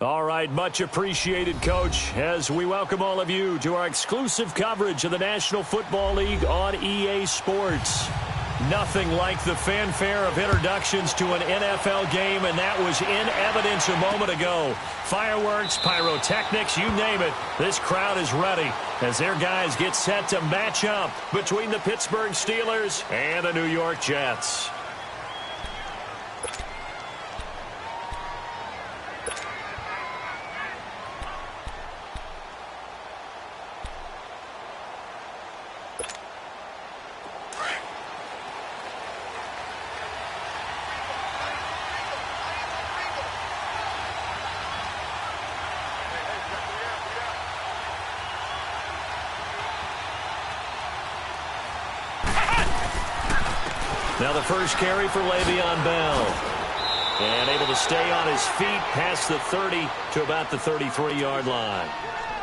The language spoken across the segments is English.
All right, much appreciated, Coach, as we welcome all of you to our exclusive coverage of the National Football League on EA Sports. Nothing like the fanfare of introductions to an NFL game, and that was in evidence a moment ago. Fireworks, pyrotechnics, you name it. This crowd is ready as their guys get set to match up between the Pittsburgh Steelers and the New York Jets. Now the first carry for Le'Veon Bell. And able to stay on his feet past the 30 to about the 33-yard line.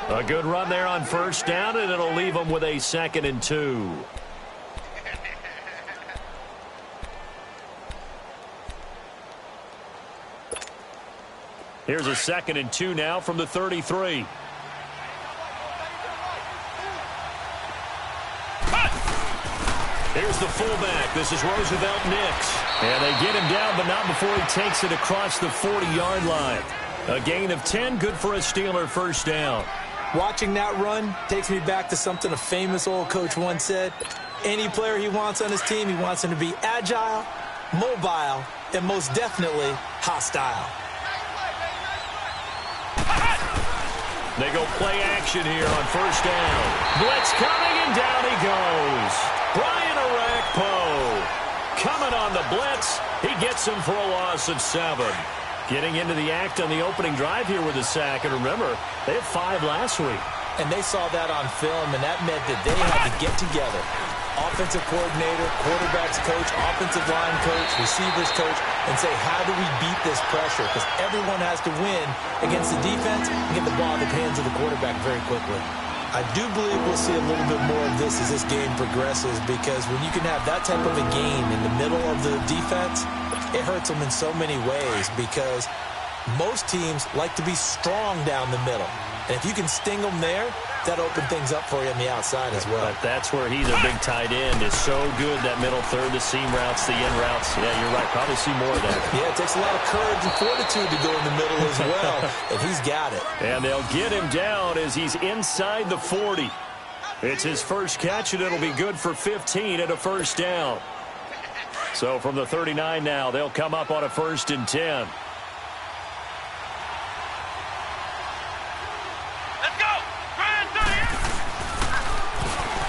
A good run there on first down, and it'll leave him with a 2nd and 2. Here's a 2nd and 2 now from the 33. Here's the fullback. This is Roosevelt Nix. And they get him down, but not before he takes it across the 40-yard line. A gain of 10, good for a Steeler first down. Watching that run takes me back to something a famous old coach once said. Any player he wants on his team, he wants him to be agile, mobile, and most definitely hostile. They go play action here on first down. Blitz coming, and down he goes. Brian Orakpo coming on the blitz. He gets him for a loss of 7. Getting into the act on the opening drive here with a sack. And remember, they had 5 last week. And they saw that on film, and that meant that they had to get together. Offensive coordinator, quarterback's coach, offensive line coach, receivers coach, and say, how do we beat this pressure? Because everyone has to win against the defense and get the ball in the hands of the quarterback very quickly. I do believe we'll see a little bit more of this as this game progresses, because when you can have that type of a game in the middle of the defense, it hurts them in so many ways, because most teams like to be strong down the middle. And if you can sting them there, that opens things up for you on the outside as well. But that's where he, the big tight end, is so good, that middle third, the seam routes, the in routes. Yeah, you're right. Probably see more of that. Yeah, it takes a lot of courage and fortitude to go in the middle as well, and he's got it. And they'll get him down as he's inside the 40. It's his first catch, and it'll be good for 15 and a first down. So from the 39 now, they'll come up on a 1st and 10.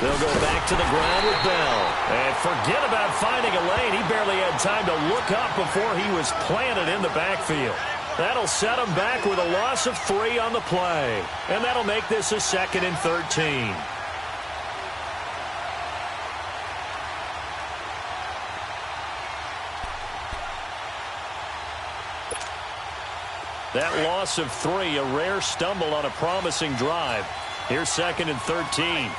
They'll go back to the ground with Bell. And forget about finding a lane. He barely had time to look up before he was planted in the backfield. That'll set him back with a loss of 3 on the play. And that'll make this a 2nd and 13. That loss of 3, a rare stumble on a promising drive. Here's 2nd and 13.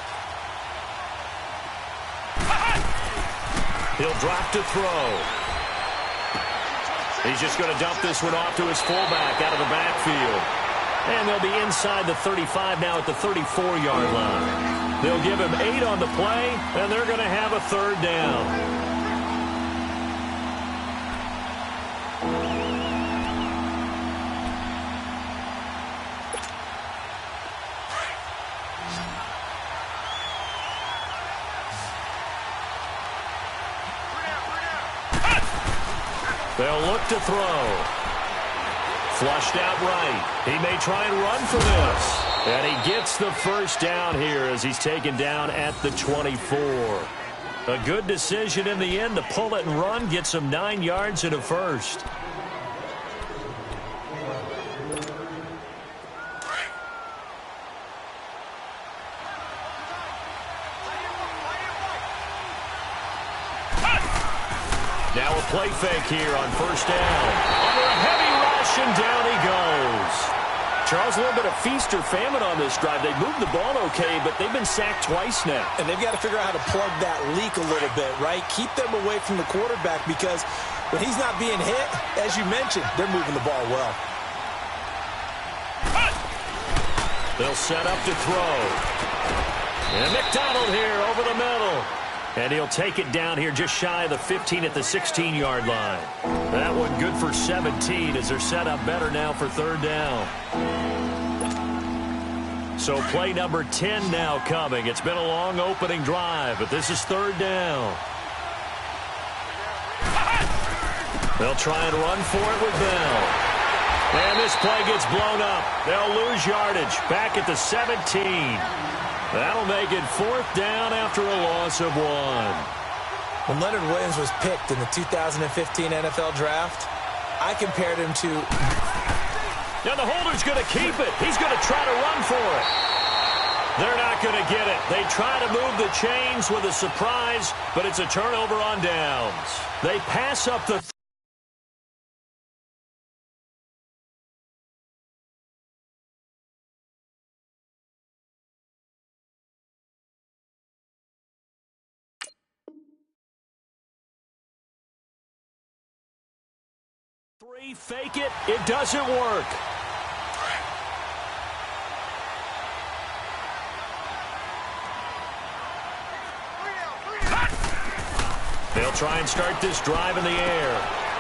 He'll drop to throw. He's just going to dump this one off to his fullback out of the backfield. And they'll be inside the 35 now at the 34-yard line. They'll give him 8 on the play, and they're going to have a 3rd down. They'll look to throw. Flushed out right. He may try and run for this. And he gets the first down here as he's taken down at the 24. A good decision in the end to pull it and run. Gets him 9 yards and a first. Now a play fake here on first down. Under a heavy rush, and down he goes. Charles, a little bit of feast or famine on this drive. They moved the ball okay, but they've been sacked twice now. And they've got to figure out how to plug that leak a little bit, right? Keep them away from the quarterback, because when he's not being hit, as you mentioned, they're moving the ball well. They'll set up to throw. And McDonald here over the middle. And he'll take it down here just shy of the 15 at the 16-yard line. That one good for 17 as they're set up better now for third down. So play number 10 now coming. It's been a long opening drive, but this is third down. They'll try and run for it with Bell. And this play gets blown up. They'll lose yardage back at the 17. That'll make it fourth down after a loss of 1. When Leonard Williams was picked in the 2015 NFL Draft, I compared him to... Now the holder's going to keep it. He's going to try to run for it. They're not going to get it. They try to move the chains with a surprise, but it's a turnover on downs. They pass up the... Fake it. It doesn't work. They'll try and start this drive in the air.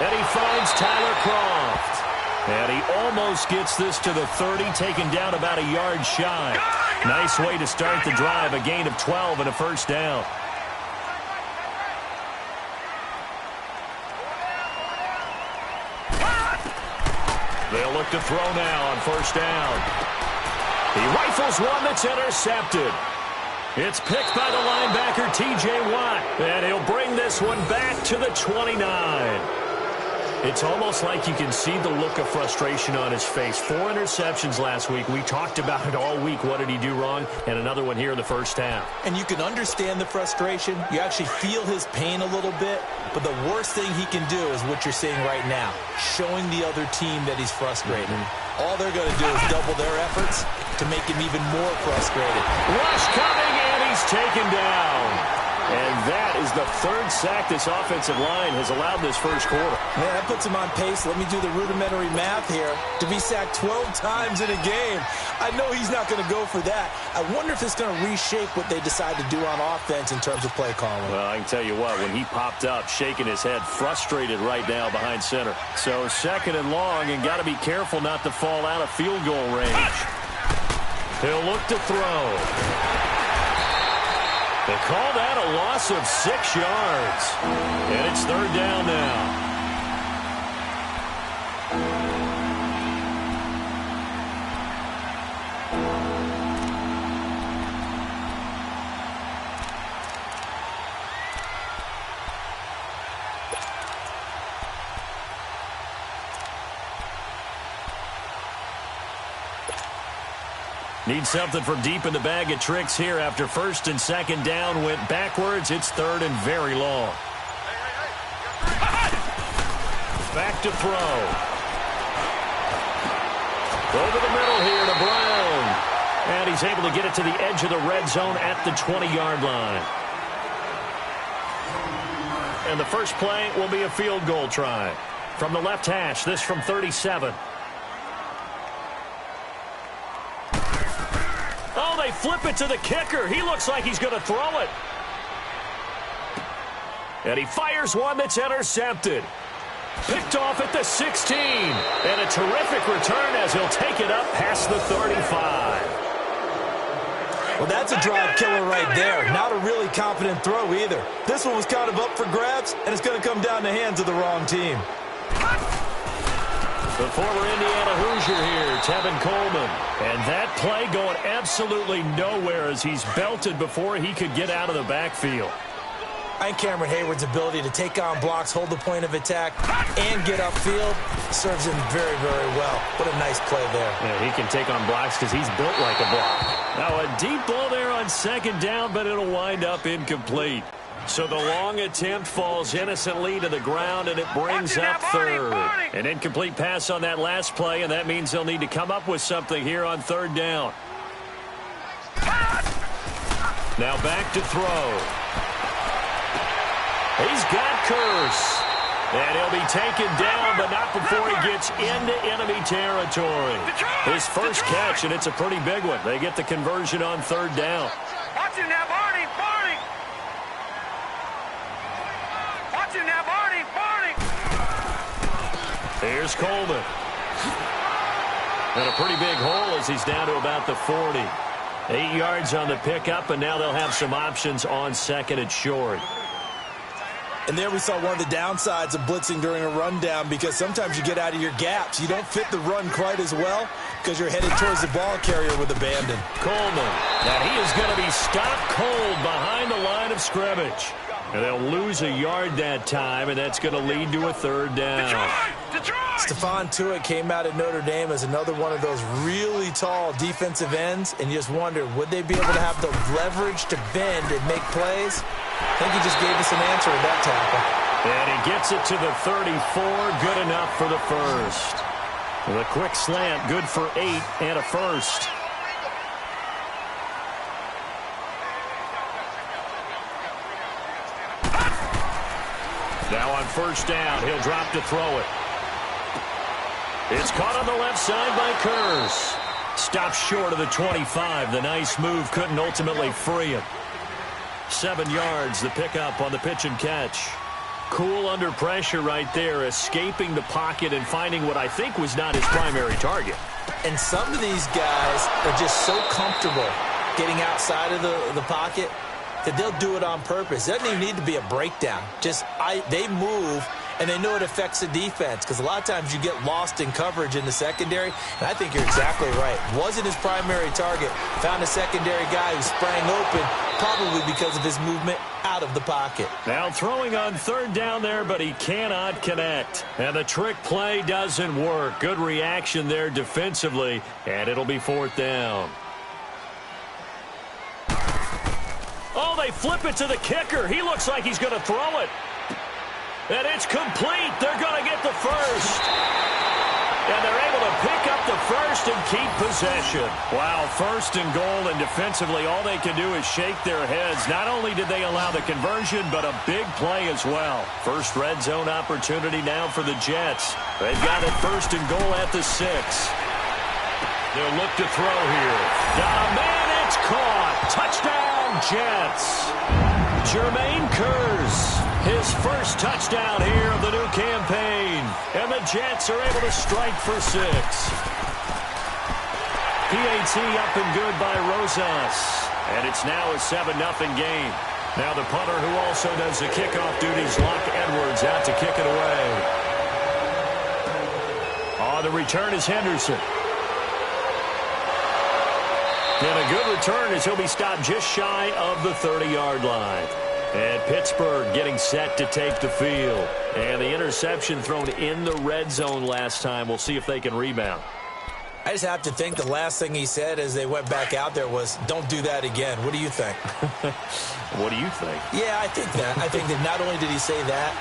And he finds Tyler Croft. And he almost gets this to the 30, taken down about a yard shy. Nice way to start the drive, a gain of 12 and a first down. They'll look to throw now on first down. He rifles one that's intercepted. It's picked by the linebacker, T.J. Watt. And he'll bring this one back to the 29. It's almost like you can see the look of frustration on his face. 4 interceptions last week. We talked about it all week. What did he do wrong? And another one here in the first half. And you can understand the frustration. You actually feel his pain a little bit. But the worst thing he can do is what you're seeing right now, showing the other team that he's frustrated. All they're going to do is double their efforts to make him even more frustrated. Rush coming, and he's taken down. And that is the third sack this offensive line has allowed this first quarter. Man, that puts him on pace. Let me do the rudimentary math here. To be sacked 12 times in a game, I know he's not going to go for that. I wonder if it's going to reshape what they decide to do on offense in terms of play calling. Well, I can tell you what, when he popped up, shaking his head, frustrated right now behind center. So second and long, and got to be careful not to fall out of field goal range. He'll look to throw. They call that a loss of 6 yards. And it's third down now. Need something from deep in the bag of tricks here after first and second down went backwards. It's third and very long. Back to throw. Over the middle here to Brown. And he's able to get it to the edge of the red zone at the 20-yard line. And the first play will be a field goal try. From the left hash, this from 37. Oh, they flip it to the kicker. He looks like he's going to throw it. And he fires one that's intercepted. Picked off at the 16. And a terrific return as he'll take it up past the 35. Well, that's a drive killer right there. Not a really confident throw either. This one was kind of up for grabs, and it's going to come down the hands of the wrong team. The former Indiana Hoosier here, Tevin Coleman. And that play going absolutely nowhere as he's belted before he could get out of the backfield. And Cameron Hayward's ability to take on blocks, hold the point of attack, and get upfield serves him very, very well. What a nice play there. Yeah, he can take on blocks because he's built like a block. Now a deep ball there on second down, but it'll wind up incomplete. So the long attempt falls innocently to the ground, and it brings up third. An incomplete pass on that last play, and that means they'll need to come up with something here on third down. Now back to throw. He's got Curse. And he'll be taken down, but not before he gets into enemy territory. His first catch, and it's a pretty big one. They get the conversion on third down. Watch him now, Barney, Barney. Watch him now, Barney, Barney. Here's Coleman. And a pretty big hole as he's down to about the 40. 8 yards on the pickup, and now they'll have some options on second and short. And there we saw one of the downsides of blitzing during a rundown, because sometimes you get out of your gaps. You don't fit the run quite as well because you're headed towards the ball carrier with abandon. Coleman. Now he is going to be stopped cold behind the line of scrimmage. And they'll lose a yard that time, and that's going to lead to a third down. Stephon Tuitt came out at Notre Dame as another one of those really tall defensive ends, and you just wonder, would they be able to have the leverage to bend and make plays? I think he just gave us an answer with that tackle. And he gets it to the 34, good enough for the first. The quick slant, good for 8 and a first. Now on first down, he'll drop to throw it. It's caught on the left side by Kurz. Stopped short of the 25. The nice move couldn't ultimately free him. 7 yards, the pickup on the pitch and catch. Cool under pressure right there, escaping the pocket and finding what I think was not his primary target. And some of these guys are just so comfortable getting outside of the pocket that they'll do it on purpose. It doesn't even need to be a breakdown. They move, and they know it affects the defense, because a lot of times you get lost in coverage in the secondary, and I think you're exactly right. Wasn't his primary target. Found a secondary guy who sprang open, probably because of his movement out of the pocket. Now throwing on third down there, but he cannot connect. And the trick play doesn't work. Good reaction there defensively, and it'll be fourth down. Oh, they flip it to the kicker. He looks like he's going to throw it. And it's complete. They're going to get the first. And they're able to pick up the first and keep possession. Wow, first and goal, and defensively all they can do is shake their heads. Not only did they allow the conversion, but a big play as well. First red zone opportunity now for the Jets. They've got it first and goal at the 6. They'll look to throw here. Got a man, it's caught. Touchdown, Jets. Jermaine Kurz, his first touchdown here of the new campaign. And the Jets are able to strike for 6. PAT up and good by Rosas. And it's now a 7-0 game. Now the punter, who also does the kickoff duties, Locke Edwards, out to kick it away. On the return is Henderson. And a good return as he'll be stopped just shy of the 30-yard line. And Pittsburgh getting set to take the field. And the interception thrown in the red zone last time. We'll see if they can rebound. I just have to think the last thing he said as they went back out there was, don't do that again. What do you think? What do you think? Yeah, I think that. I think that not only did he say that,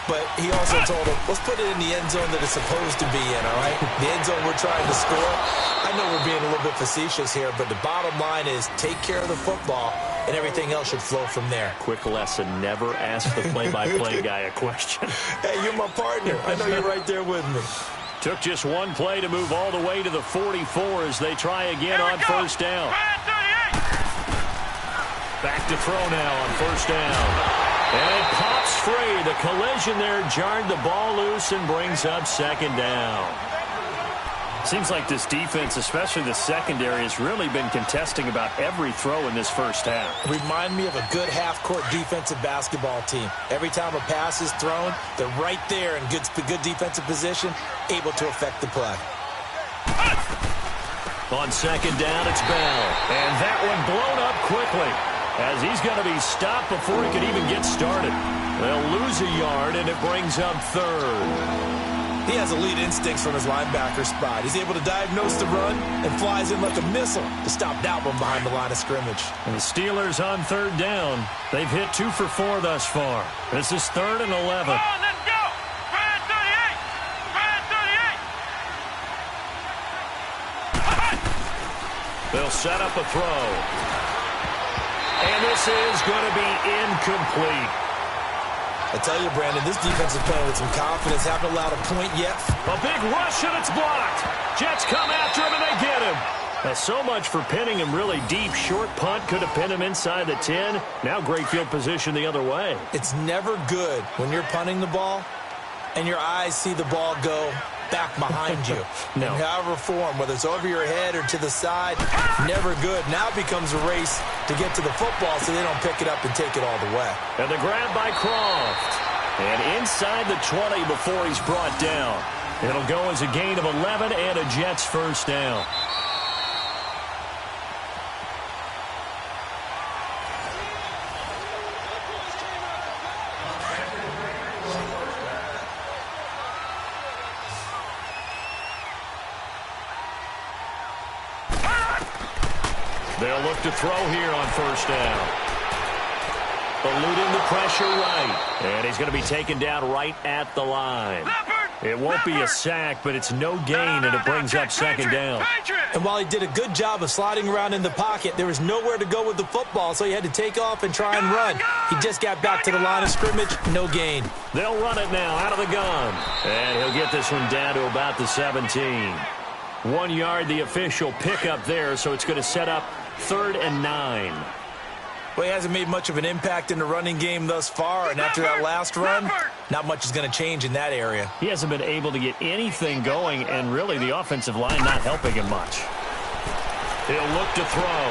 but he also told him, let's put it in the end zone that it's supposed to be in, all right? The end zone we're trying to score. I know we're being a little bit facetious here, but the bottom line is take care of the football, and everything else should flow from there. Quick lesson, never ask the play-by-play guy a question. Hey, you're my partner. I know you're right there with me. Took just one play to move all the way to the 44 as they try again on first down. Back to throw now on first down. And it pops free. The collision there jarred the ball loose and brings up second down. Seems like this defense, especially the secondary, has really been contesting about every throw in this first half. Remind me of a good half-court defensive basketball team. Every time a pass is thrown, they're right there in good defensive position, able to affect the play. On second down, it's Bell. And that one blown up quickly as he's going to be stopped before he can even get started. They'll lose a yard, and it brings up third. He has elite instincts from his linebacker spot. He's able to diagnose the run and flies in like a missile to stop that one behind the line of scrimmage. And the Steelers on third down. They've hit 2 for 4 thus far. This is 3rd and 11. Come on, let's go! Brad 38! Brad 38! They'll set up a throw. And this is going to be incomplete. I tell you, Brandon, this defense is playing with some confidence. Haven't allowed a point yet. A big rush, and it's blocked. Jets come after him, and they get him. So much for pinning him really deep. Short punt could have pinned him inside the 10. Now great field position the other way. It's never good when you're punting the ball and your eyes see the ball go back behind you. No. In however form, whether it's over your head or to the side, never good. Now it becomes a race to get to the football so they don't pick it up and take it all the way. And the grab by Croft. And inside the 20 before he's brought down. It'll go as a gain of 11 and a Jets first down. They'll look to throw here on first down. Eluding the pressure right. And he's going to be taken down right at the line. It won't be a sack, but it's no gain, and it brings up second down. And while he did a good job of sliding around in the pocket, there was nowhere to go with the football, so he had to take off and try and run. He just got back to the line of scrimmage, no gain. They'll run it now out of the gun. And he'll get this one down to about the 17. 1 yard, the official pickup there, so it's going to set up 3rd and 9. Well, he hasn't made much of an impact in the running game thus far, and after that last run, not much is going to change in that area. He hasn't been able to get anything going, and really the offensive line not helping him much. He'll look to throw.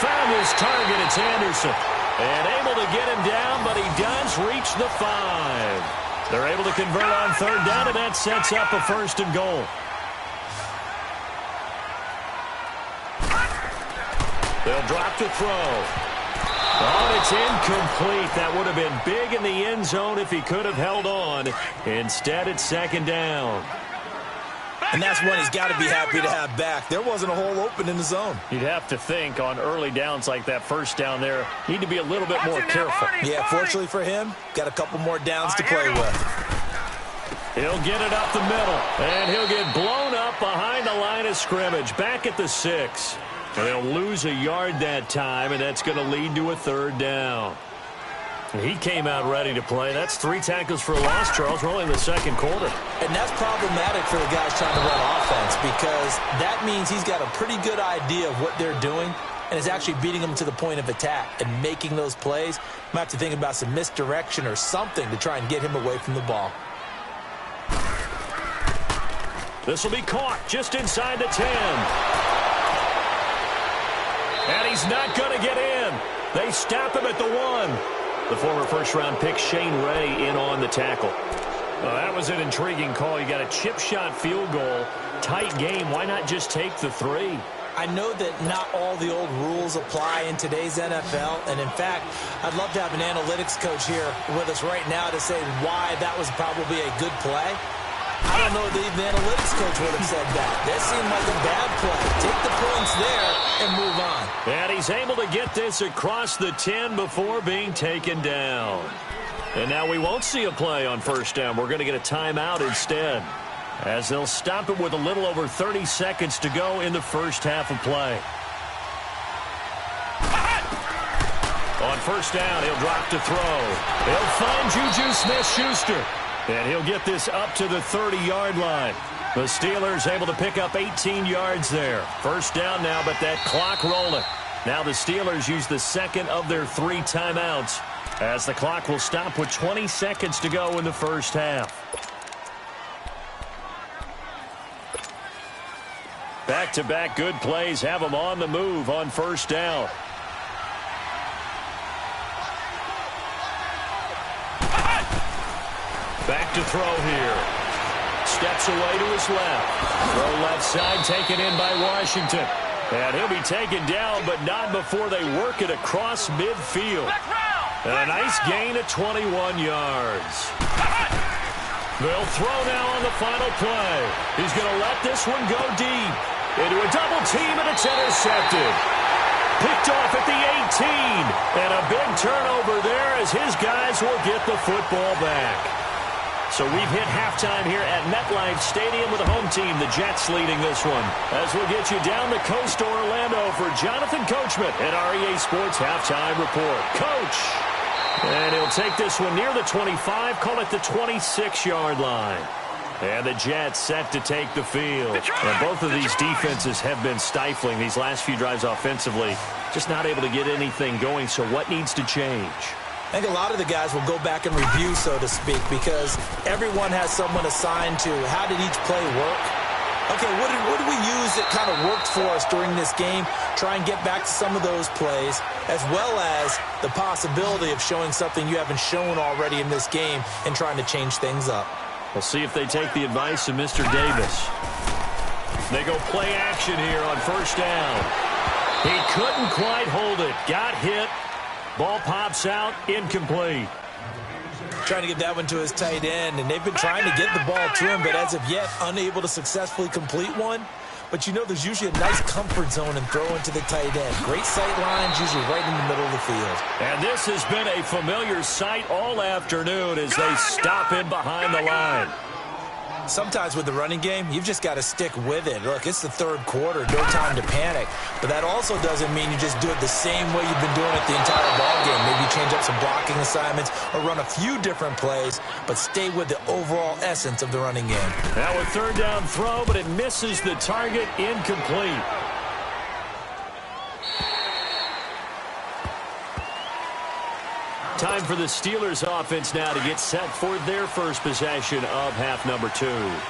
Found his target, it's Anderson. And able to get him down, but he does reach the 5. They're able to convert on 3rd down, and that sets up a 1st and goal. They'll drop to throw. Oh, it's incomplete. That would have been big in the end zone if he could have held on. Instead, it's 2nd down. And that's one he's got to be happy to have back. There wasn't a hole open in the zone. You'd have to think on early downs like that, first down there, need to be a little bit more careful. Yeah, fortunately for him, got a couple more downs to play with. He'll get it up the middle, and he'll get blown up behind the line of scrimmage, back at the 6. And they'll lose a yard that time, and that's going to lead to a 3rd down. He came out ready to play. That's 3 tackles for a loss, Charles. We're only in the 2nd quarter. And that's problematic for the guys trying to run offense because that means he's got a pretty good idea of what they're doing and is actually beating them to the point of attack and making those plays. Might have to think about some misdirection or something to try and get him away from the ball. This will be caught just inside the 10. And he's not going to get in. They stop him at the 1. The former first-round pick, Shane Ray, in on the tackle. Well, that was an intriguing call. You got a chip shot field goal. Tight game. Why not just take the 3? I know that not all the old rules apply in today's NFL, and in fact, I'd love to have an analytics coach here with us right now to say why that was probably a good play. I don't know if the analytics coach would have said that. That seemed like a bad play. Take the points there and move on. And he's able to get this across the 10 before being taken down. And now we won't see a play on first down. We're going to get a timeout instead, as they'll stop it with a little over 30 seconds to go in the first half of play. On first down, he'll drop to throw. He'll find Juju Smith-Schuster. And he'll get this up to the 30-yard line. The Steelers able to pick up 18 yards there. First down now, but that clock rolling. Now the Steelers use the 2nd of their 3 timeouts, as the clock will stop with 20 seconds to go in the first half. Back-to-back good plays have them on the move on first down. Back to throw here. Steps away to his left. Throw left side taken in by Washington. And he'll be taken down, but not before they work it across midfield. And a nice gain of 21 yards. They'll throw now on the final play. He's going to let this one go deep. Into a double team, and it's intercepted. Picked off at the 18. And a big turnover there as his guys will get the football back. So we've hit halftime here at MetLife Stadium with the home team, the Jets, leading this one. As we'll get you down the coast to Orlando for Jonathan Coachman at our EA Sports Halftime Report. Coach. And he'll take this one near the 25, call it the 26-yard line. And the Jets set to take the field. And both of these defenses have been stifling these last few drives offensively. Just not able to get anything going, so what needs to change? I think a lot of the guys will go back and review, so to speak, because everyone has someone assigned to how did each play work. Okay, what did we use that kind of worked for us during this game? Try and get back to some of those plays, as well as the possibility of showing something you haven't shown already in this game and trying to change things up. We'll see if they take the advice of Mr. Davis. They go play action here on first down. He couldn't quite hold it. Got hit. Ball pops out. Incomplete. Trying to get that one to his tight end, and they've been trying to get the ball to him, but as of yet, unable to successfully complete one. But you know there's usually a nice comfort zone and throw into the tight end. Great sight lines, usually right in the middle of the field. And this has been a familiar sight all afternoon as they stop in behind the line. Sometimes with the running game, you've just got to stick with it. Look, it's the third quarter, no time to panic. But that also doesn't mean you just do it the same way you've been doing it the entire ballgame. Maybe change up some blocking assignments or run a few different plays, but stay with the overall essence of the running game. Now a third down throw, but it misses the target. Incomplete. Time for the Steelers offense now to get set for their first possession of half number 2.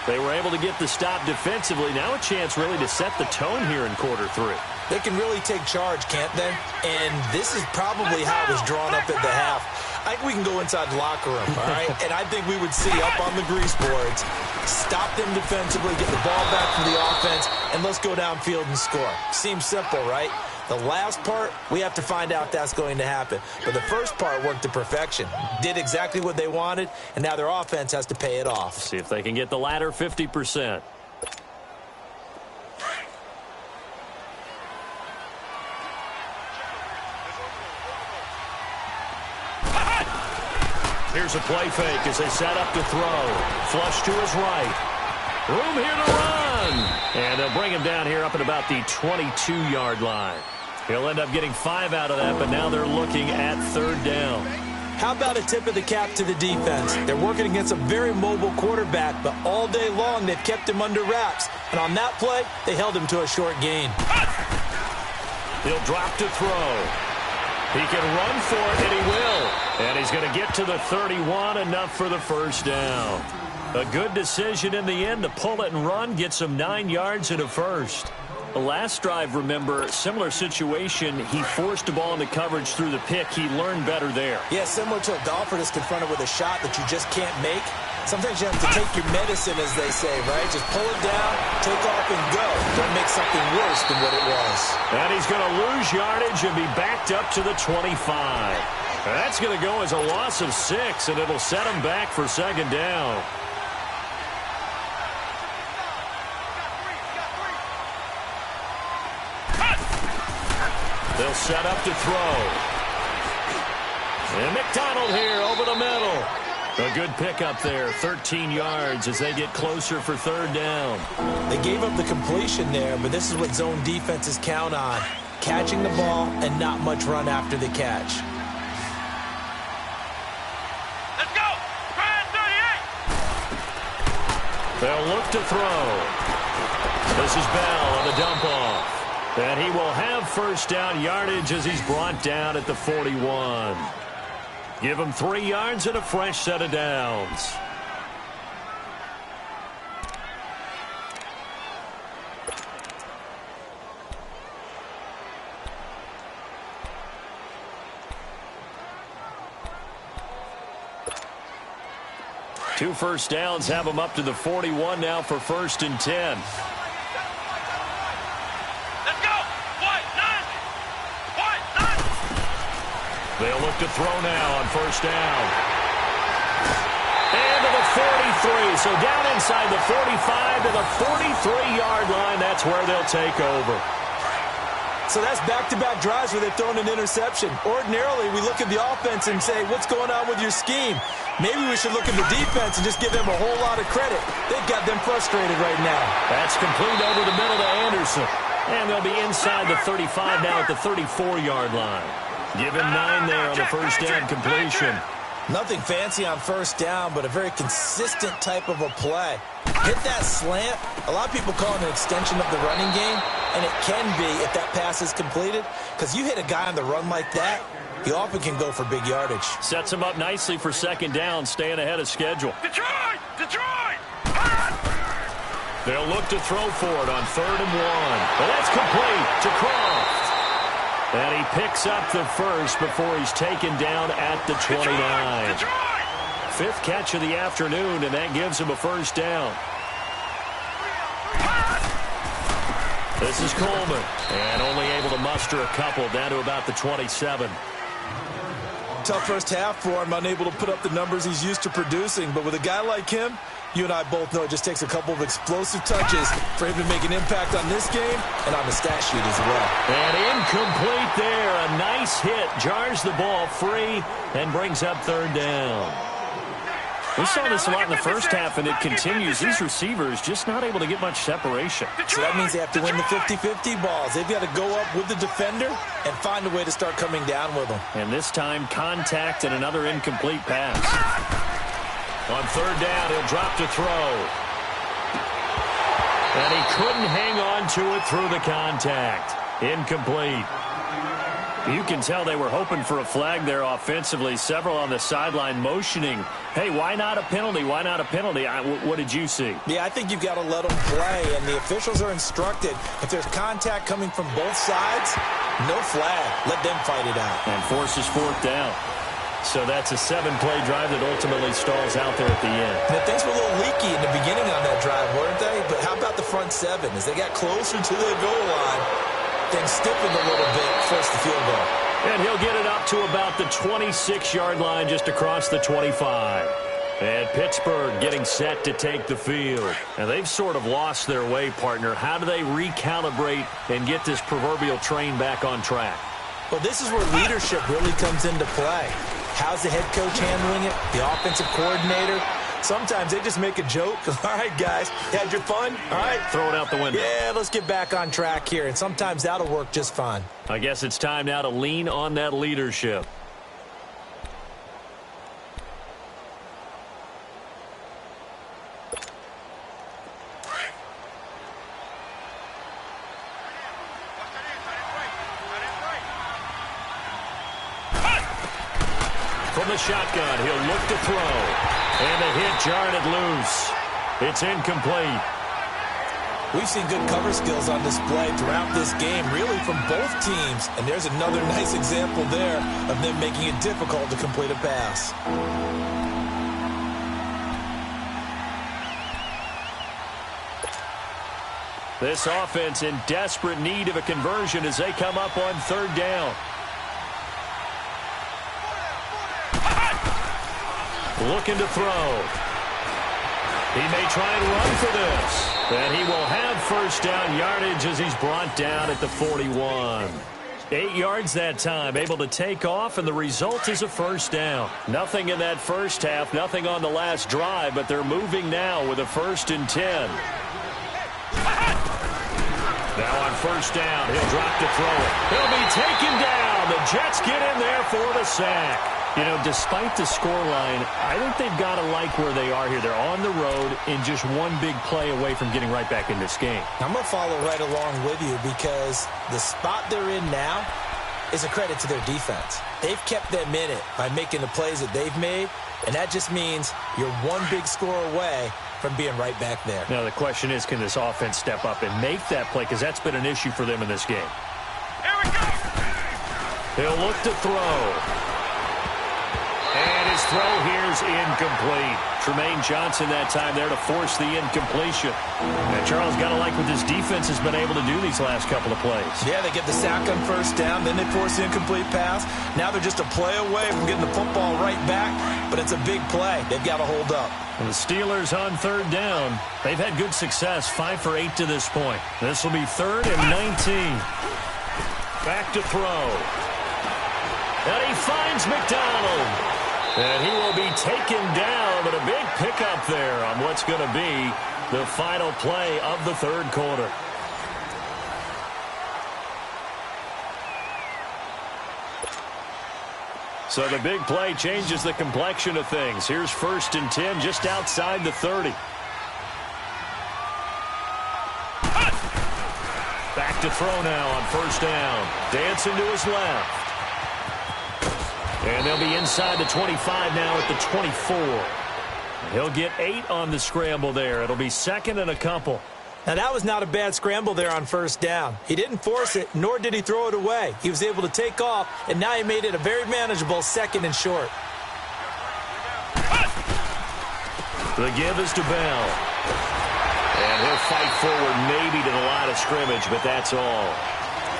They were able to get the stop defensively. Now a chance really to set the tone here in quarter 3. They can really take charge, can't they? And this is probably how it was drawn up at the half. I think we can go inside the locker room, all right? And I think we would see up on the grease boards, stop them defensively, get the ball back from the offense, and let's go downfield and score. Seems simple, right? The last part, we have to find out that's going to happen. But the first part worked to perfection. Did exactly what they wanted, and now their offense has to pay it off. See if they can get the latter 50%. Here's a play fake as they set up to throw. Flush to his right. Room here to run. And they'll bring him down here up at about the 22-yard line. He'll end up getting 5 out of that, but now they're looking at third down. How about a tip of the cap to the defense? They're working against a very mobile quarterback, but all day long they've kept him under wraps. And on that play, they held him to a short gain. He'll drop to throw. He can run for it, and he will. And he's going to get to the 31, enough for the first down. A good decision in the end to pull it and run, get some 9 yards and a first. The last drive, remember, similar situation. He forced the ball into coverage through the pick. He learned better there. Yeah, similar to a golfer that's confronted with a shot that you just can't make. Sometimes you have to take your medicine, as they say, right? Just pull it down, take off, and go. Don't make something worse than what it was. And he's going to lose yardage and be backed up to the 25. That's going to go as a loss of 6, and it'll set him back for second down. They'll set up to throw. And McDonald here over the middle. A good pickup there, 13 yards as they get closer for third down. They gave up the completion there, but this is what zone defenses count on. Catching the ball and not much run after the catch. Let's go! Try 38! They'll look to throw. This is Bell on the dump off. And he will have first down yardage as he's brought down at the 41. Give him 3 yards and a fresh set of downs. Two first downs have him up to the 41 now for 1st and 10. They'll look to throw now on first down. And to the 43. So down inside the 45 to the 43-yard line. That's where they'll take over. So that's back-to-back drives where they've thrown an interception. Ordinarily, we look at the offense and say, what's going on with your scheme? Maybe we should look at the defense and just give them a whole lot of credit. They've got them frustrated right now. That's complete over the middle to Anderson. And they'll be inside the 35 now at the 34-yard line. Give him 9 there on the first down completion. Nothing fancy on first down, but a very consistent type of a play. Hit that slant. A lot of people call it an extension of the running game, and it can be if that pass is completed, because you hit a guy on the run like that, he often can go for big yardage. Sets him up nicely for second down, staying ahead of schedule. Detroit! Detroit! They'll look to throw for it on 3rd and 1. Well, that's complete to Croft. And he picks up the first before he's taken down at the 29. Detroit! 5th catch of the afternoon, and that gives him a first down. This is Coleman, and only able to muster a couple, down to about the 27. Tough first half for him, unable to put up the numbers he's used to producing. But with a guy like him, you and I both know it just takes a couple of explosive touches for him to make an impact on this game and on the stat sheet as well. And incomplete there. A nice hit. Jars the ball free and brings up 3rd down. We saw this a lot in the first half, and it continues. These receivers just not able to get much separation. So that means they have to win the 50-50 balls. They've got to go up with the defender and find a way to start coming down with them. And this time, contact and another incomplete pass. On 3rd down, he'll drop to throw. And he couldn't hang on to it through the contact. Incomplete. You can tell they were hoping for a flag there offensively. Several on the sideline motioning, hey, why not a penalty? Why not a penalty? What did you see? Yeah, I think you've got to let them play, and the officials are instructed. If there's contact coming from both sides, no flag. Let them fight it out. And forces 4th down. So that's a 7-play drive that ultimately stalls out there at the end. And things were a little leaky in the beginning on that drive, weren't they? But how about the front 7? As they got closer to the goal line, things stiffened a little bit, forced the field goal. And he'll get it up to about the 26-yard line, just across the 25. And Pittsburgh getting set to take the field. And they've sort of lost their way, partner. How do they recalibrate and get this proverbial train back on track? Well, this is where leadership really comes into play. How's the head coach handling it? The offensive coordinator? Sometimes they just make a joke. All right, guys, you had your fun? All right. Throw it out the window. Yeah, let's get back on track here. And sometimes that'll work just fine. I guess it's time now to lean on that leadership. From the shotgun, he'll look to throw. And the hit jarred it loose. It's incomplete. We've seen good cover skills on display throughout this game, really from both teams. And there's another nice example there of them making it difficult to complete a pass. This offense in desperate need of a conversion as they come up on 3rd down. Looking to throw. He may try and run for this. And he will have first down yardage as he's brought down at the 41. 8 yards that time, able to take off, and the result is a first down. Nothing in that first half, nothing on the last drive, but they're moving now with a 1st and 10. Now on first down, he'll drop to throw it. He'll be taken down. The Jets get in there for the sack. You know, despite the scoreline, I think they've got to like where they are here. They're on the road and just one big play away from getting right back in this game. I'm going to follow right along with you because the spot they're in now is a credit to their defense. They've kept them in it by making the plays that they've made, and that just means you're one big score away from being right back there. Now, the question is, can this offense step up and make that play? Because that's been an issue for them in this game. Here we go! He'll look to throw. And his throw here is incomplete. Tremaine Johnson that time there to force the incompletion. And Charles, got to like what this defense has been able to do these last couple of plays. Yeah, they get the sack on first down, then they force the incomplete pass. Now they're just a play away from getting the football right back, but it's a big play. They've got to hold up. And the Steelers on 3rd down. They've had good success, 5 for 8 to this point. This will be 3rd and 19. Back to throw. And he finds McDonald. And he will be taken down, but a big pickup there on what's going to be the final play of the 3rd quarter. So the big play changes the complexion of things. Here's 1st and 10 just outside the 30. Back to throw now on 1st down. Dancing to his left. And they'll be inside the 25 now at the 24. He'll get 8 on the scramble there. It'll be 2nd and a couple. Now, that was not a bad scramble there on 1st down. He didn't force it, nor did he throw it away. He was able to take off, and now he made it a very manageable 2nd and short. The give is to Bell. And he'll fight forward maybe to the line of scrimmage, but that's all.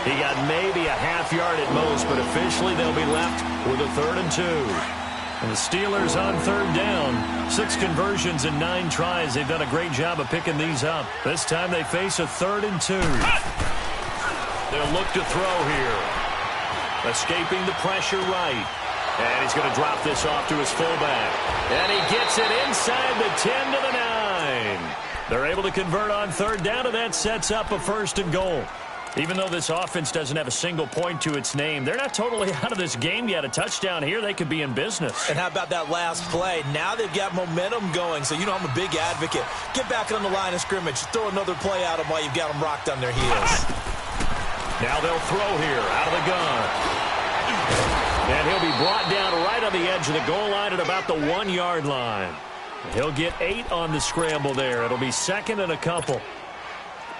He got maybe a half yard at most, but officially they'll be left with a 3rd and 2. And the Steelers on 3rd down. 6 conversions in 9 tries. They've done a great job of picking these up. This time they face a 3rd and 2. They'll look to throw here. Escaping the pressure right. And he's going to drop this off to his fullback. And he gets it inside the 10 to the 9. They're able to convert on 3rd down, and that sets up a 1st and goal. Even though this offense doesn't have a single point to its name, they're not totally out of this game yet. A touchdown here, they could be in business. And how about that last play? Now they've got momentum going, so you know I'm a big advocate. Get back on the line of scrimmage. Throw another play at them while you've got them rocked on their heels. Now they'll throw here out of the gun. And he'll be brought down right on the edge of the goal line at about the 1-yard line. He'll get 8 on the scramble there. It'll be 2nd and a couple.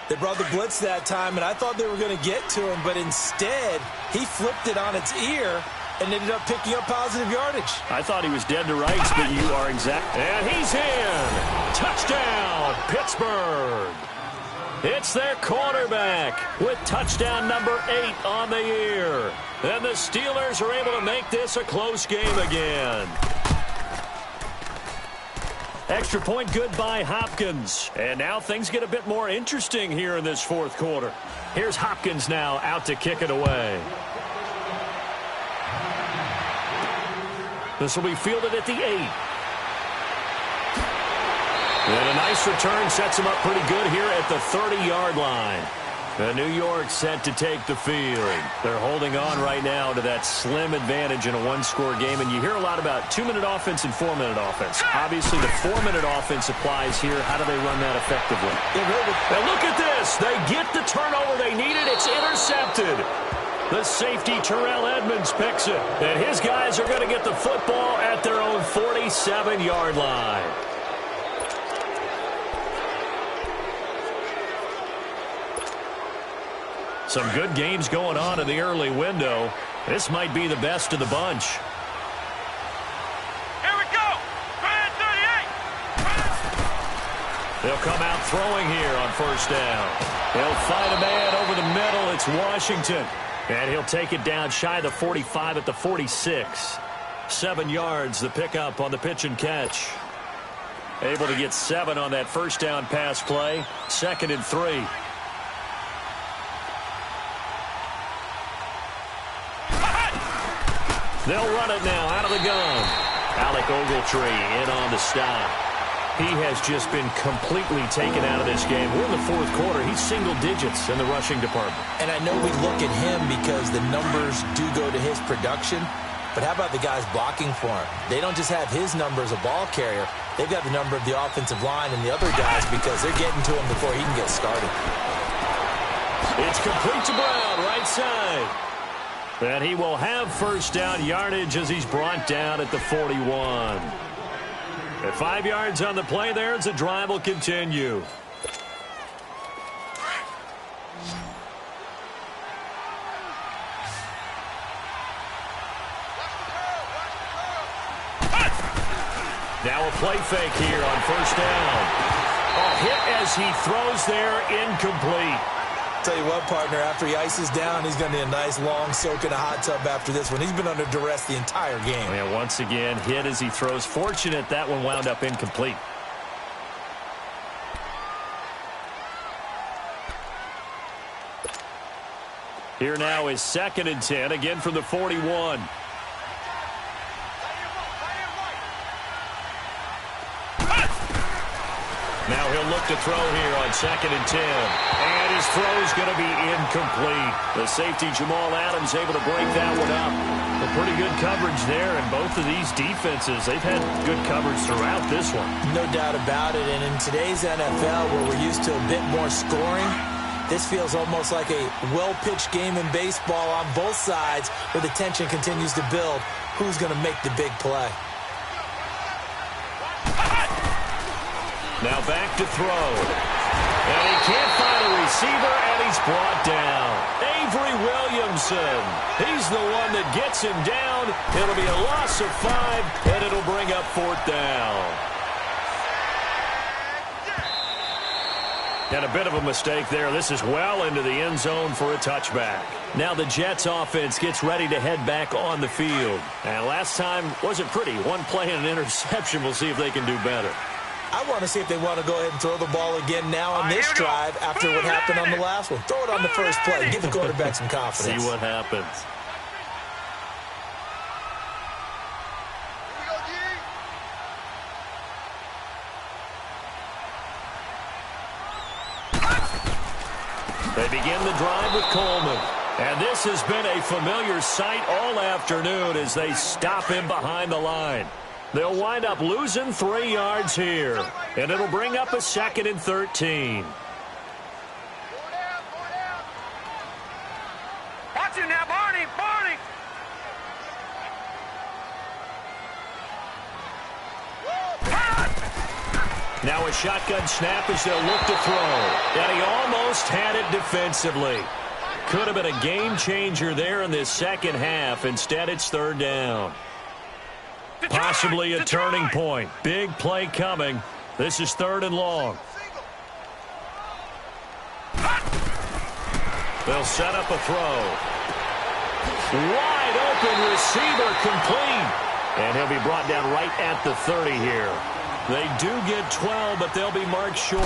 They brought the blitz that time, and I thought they were going to get to him, but instead, he flipped it on its ear and ended up picking up positive yardage. I thought he was dead to rights, but you are exact. And he's in. Touchdown, Pittsburgh. It's their quarterback with touchdown number 8 on the year. And the Steelers are able to make this a close game again. Extra point good by Hopkins. And now things get a bit more interesting here in this 4th quarter. Here's Hopkins now out to kick it away. This will be fielded at the 8. And a nice return sets him up pretty good here at the 30-yard line. New York set to take the field. They're holding on right now to that slim advantage in a 1-score game. And you hear a lot about 2-minute offense and 4-minute offense. Obviously, the 4-minute offense applies here. How do they run that effectively? And look at this. They get the turnover they needed. It's intercepted. The safety, Terrell Edmonds, picks it. And his guys are going to get the football at their own 47-yard line. Some good games going on in the early window. This might be the best of the bunch. Here we go. Grand 38. They'll come out throwing here on 1st down. They'll find a man over the middle. It's Washington. And he'll take it down shy of the 45 at the 46. 7 yards, the pickup on the pitch and catch. Able to get 7 on that 1st down pass play. 2nd and 3. They'll run it now out of the gun. Alec Ogletree in on the stop. He has just been completely taken out of this game. We're in the 4th quarter. He's single digits in the rushing department. And I know we look at him because the numbers do go to his production. But how about the guys blocking for him? They don't just have his number as a ball carrier. They've got the number of the offensive line and the other guys because they're getting to him before he can get started. It's complete to Brown, right side. And he will have 1st down yardage as he's brought down at the 41. At 5 yards on the play there as the drive will continue. Now a play fake here on 1st down. A hit as he throws there, incomplete. Tell you what, partner, after he ices down, he's going to need a nice long soak in a hot tub after this one. He's been under duress the entire game. And once again, hit as he throws. Fortunate that one wound up incomplete. Here now is 2nd and 10, again from the 41. Now he'll look to throw here on 2nd and 10. And his throw's going to be incomplete. The safety, Jamal Adams, able to break that one up. A pretty good coverage there, and both of these defenses, they've had good coverage throughout this one. No doubt about it, and in today's NFL, where we're used to a bit more scoring, this feels almost like a well-pitched game in baseball on both sides where the tension continues to build. Who's going to make the big play? Now back to throw. And he can't find a receiver, and he's brought down. Avery Williamson. He's the one that gets him down. It'll be a loss of 5, and it'll bring up 4th down. And a bit of a mistake there. This is well into the end zone for a touchback. Now the Jets offense gets ready to head back on the field. And last time wasn't pretty. One play and an interception. We'll see if they can do better. I want to see if they want to go ahead and throw the ball again now on this drive after what happened on the last one. Throw it on the first play. Give the quarterback some confidence. See what happens. They begin the drive with Coleman. And this has been a familiar sight all afternoon as they stop him behind the line. They'll wind up losing 3 yards here. And it'll bring up a 2nd and 13. Watch him now, Barney, Barney. Now a shotgun snap as they'll look to throw. And he almost had it defensively. Could have been a game changer there in this second half. Instead, it's 3rd down. Possibly a turning point. Big play coming. This is 3rd and long. They'll set up a throw. Wide open receiver complete. And he'll be brought down right at the 30 here. They do get 12, but they'll be marked short.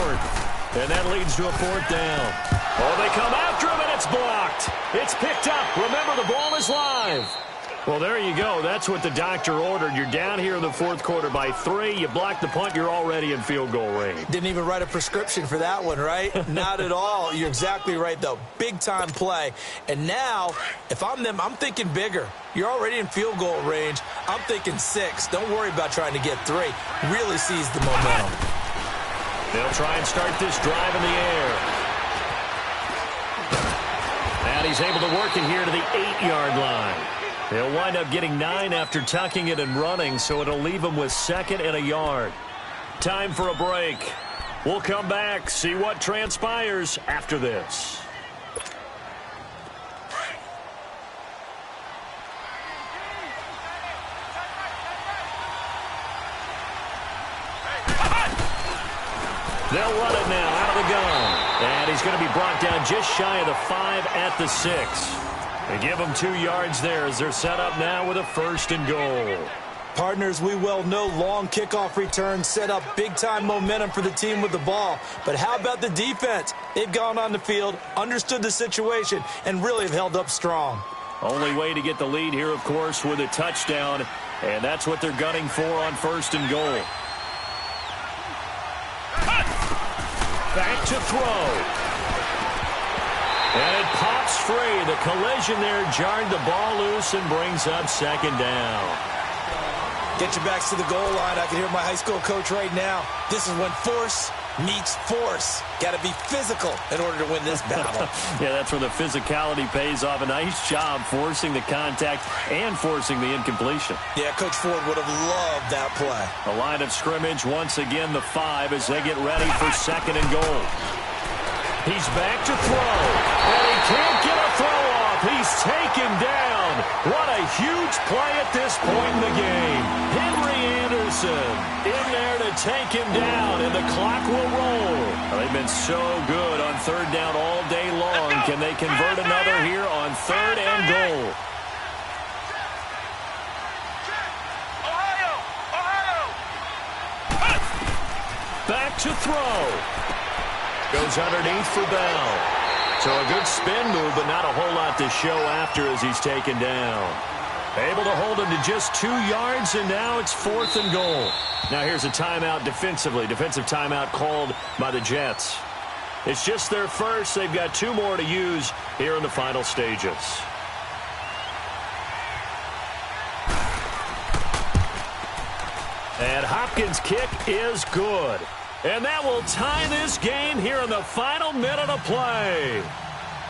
And that leads to a 4th down. Oh, they come after him, and it's blocked. It's picked up. Remember, the ball is live. Well, there you go. That's what the doctor ordered. You're down here in the 4th quarter by 3. You block the punt, you're already in field goal range. Didn't even write a prescription for that one, right? Not at all. You're exactly right, though. Big-time play. And now, if I'm them, I'm thinking bigger. You're already in field goal range. I'm thinking 6. Don't worry about trying to get 3. Really seize the momentum. They'll try and start this drive in the air. And he's able to work it here to the 8-yard line. They'll wind up getting 9 after tucking it and running, so it'll leave them with 2nd and a yard. Time for a break. We'll come back, see what transpires after this. They'll run it now out of the gun. And he's going to be brought down just shy of the 5 at the 6. They give them 2 yards there as they're set up now with a 1st and goal. Partners, we well know long kickoff returns set up big-time momentum for the team with the ball. But how about the defense? They've gone on the field, understood the situation, and really have held up strong. Only way to get the lead here, of course, with a touchdown. And that's what they're gunning for on 1st and goal. Back to throw. And it pops free. The collision there jarred the ball loose and brings up 2nd down. Get your backs to the goal line. I can hear my high school coach right now. This is when force meets force. Got to be physical in order to win this battle. Yeah, that's where the physicality pays off. A nice job forcing the contact and forcing the incompletion. Yeah, Coach Ford would have loved that play. The line of scrimmage, once again, the 5 as they get ready for 2nd and goal. He's back to throw, and he can't get a throw off. He's taken down. What a huge play at this point in the game. Henry Anderson in there to take him down, and the clock will roll. They've been so good on 3rd down all day long. Can they convert another here on 3rd and goal? Back to throw. Goes underneath for Bell. So a good spin move, but not a whole lot to show after as he's taken down. Able to hold him to just 2 yards, and now it's 4th and goal. Now here's a timeout defensively. Defensive timeout called by the Jets. It's just their first. They've got 2 more to use here in the final stages. And Hopkins' kick is good. And that will tie this game here in the final minute of play.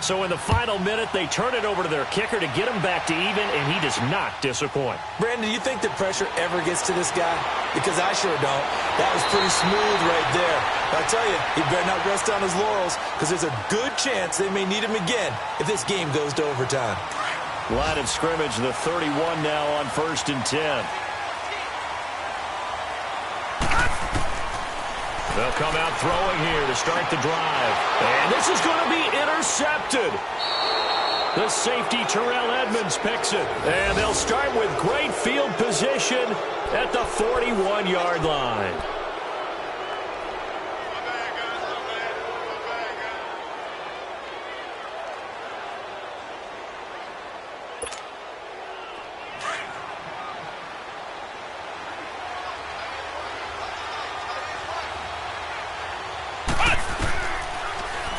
So in the final minute, they turn it over to their kicker to get him back to even, and he does not disappoint. Brandon, do you think the pressure ever gets to this guy? Because I sure don't. That was pretty smooth right there. But I tell you, he better not rest on his laurels, because there's a good chance they may need him again if this game goes to overtime. Line of scrimmage, the 31 now on 1st and 10. They'll come out throwing here to start the drive. And this is going to be intercepted. The safety, Terrell Edmonds, picks it. And they'll start with great field position at the 41-yard line.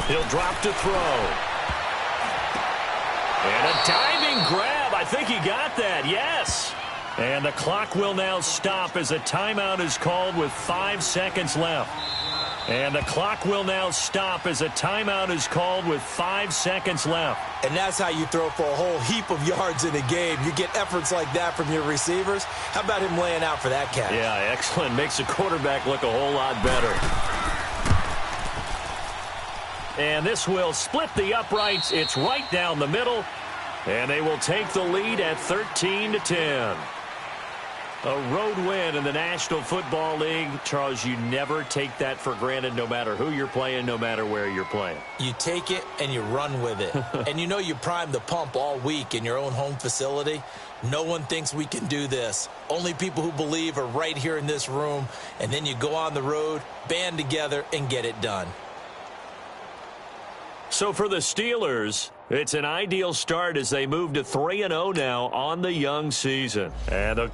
He'll drop to throw. And a diving grab. I think he got that. Yes. And the clock will now stop as a timeout is called with 5 seconds left. And the clock will now stop as a timeout is called with 5 seconds left. And that's how you throw for a whole heap of yards in a game. You get efforts like that from your receivers. How about him laying out for that catch? Yeah, excellent. Makes the quarterback look a whole lot better. And this will split the uprights. It's right down the middle. And they will take the lead at 13-10. A road win in the National Football League. Charles, you never take that for granted no matter who you're playing, no matter where you're playing. You take it and you run with it. And you know you primed the pump all week in your own home facility. No one thinks we can do this. Only people who believe are right here in this room. And then you go on the road, band together, and get it done. So for the Steelers, it's an ideal start as they move to 3-0 now on the young season. And the